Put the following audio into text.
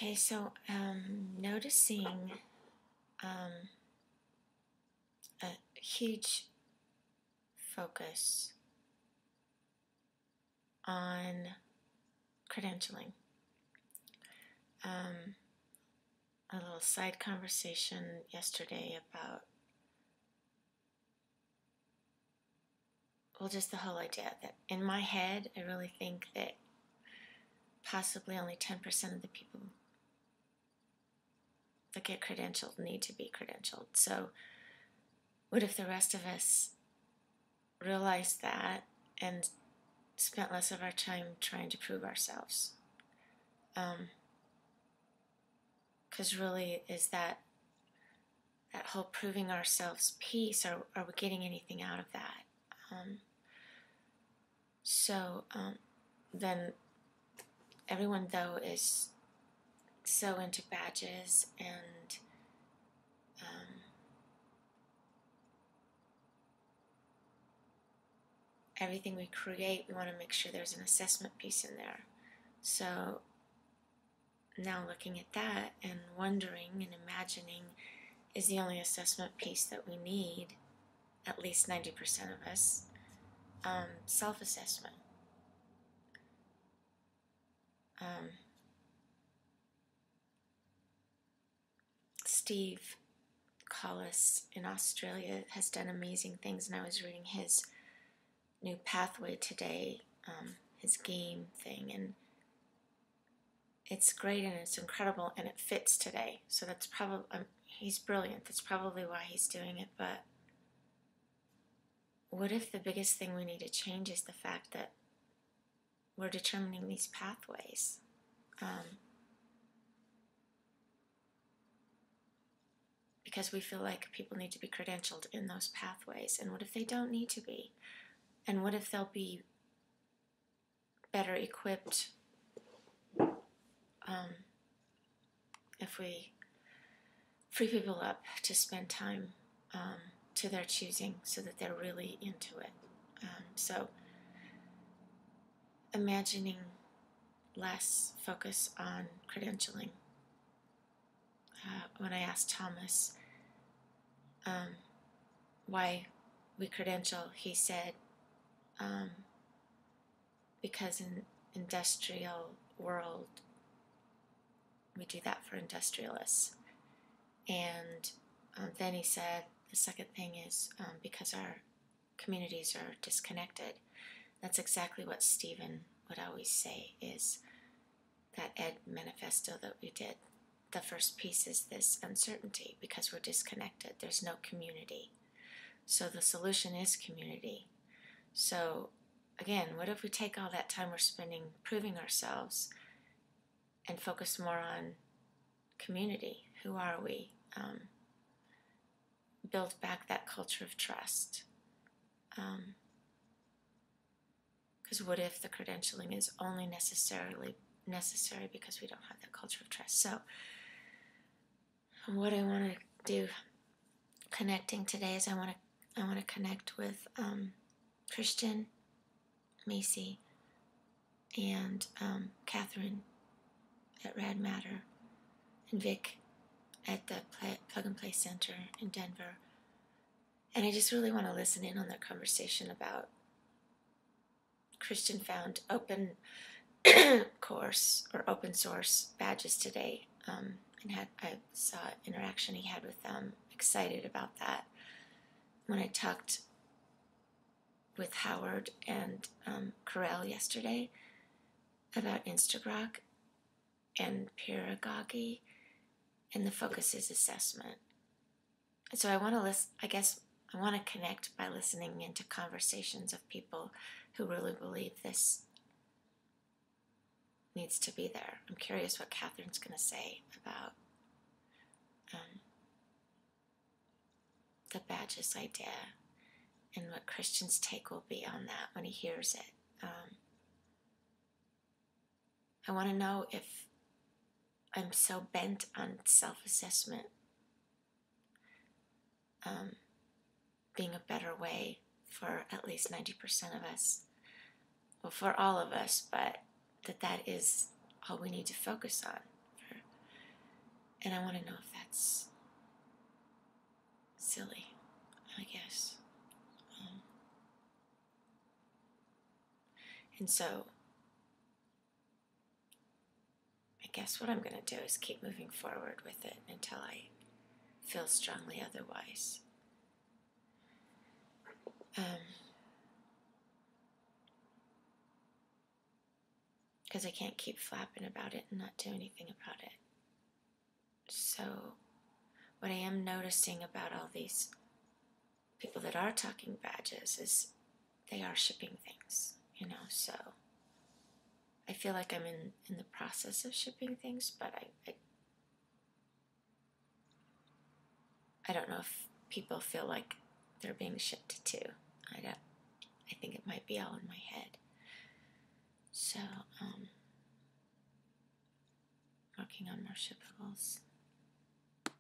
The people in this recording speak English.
Okay, so noticing a huge focus on credentialing. A little side conversation yesterday about, well, just the whole idea that in my head, I really think that possibly only 10% of the people that get credentialed need to be credentialed. So what if the rest of us realized that and spent less of our time trying to prove ourselves? Because really, is that whole proving ourselves piece, are we getting anything out of that? Then everyone, though, is so into badges and everything we create, we want to make sure there's an assessment piece in there. So now looking at that and wondering and imagining, is the only assessment piece that we need, at least 90% of us, self-assessment. Steve Collis in Australia has done amazing things, and I was reading his new pathway today, his game thing, and it's great and it's incredible and it fits today. So that's probably, he's brilliant. That's probably why he's doing it. But what if the biggest thing we need to change is the fact that we're determining these pathways? Because we feel like people need to be credentialed in those pathways. And what if they don't need to be? And what if they'll be better equipped if we free people up to spend time to their choosing so that they're really into it? So imagining less focus on credentialing. When I asked Thomas why we credential, he said because in industrial world we do that for industrialists. And then he said the second thing is because our communities are disconnected. That's exactly what Stephen would always say, is that Ed manifesto that we did. The first piece is this uncertainty because we're disconnected. There's no community. So the solution is community. So again, what if we take all that time we're spending proving ourselves and focus more on community? Who are we? Build back that culture of trust. Because what if the credentialing is only necessary because we don't have that culture of trust? So what I want to do connecting today is I want to connect with Christian, Macy, and Katherine at Rad Matter, and Vic at the Plug and Play Center in Denver. And I just really want to listen in on their conversation about Christian found open course or open source badges today, and I saw an interaction he had with them. Excited about that. When I talked with Howard and Kirill yesterday about Instagrok and pedagogy, and the focus is assessment. And so I want to listen. I guess I want to connect by listening into conversations of people who really believe this needs to be there. I'm curious what Katherine's going to say about the badges idea and what Christian's take will be on that when he hears it. I want to know if I'm so bent on self-assessment being a better way for at least 90% of us, well, for all of us, but that is all we need to focus on And I want to know if that's silly, I guess. And so, I guess what I'm going to do is keep moving forward with it until I feel strongly otherwise. Because I can't keep flapping about it and not do anything about it. So, what I am noticing about all these people that are talking badges is they are shipping things, so I feel like I'm in the process of shipping things, but I don't know if people feel like they're being shipped to. I think it might be all in my head. So, working on more shippables.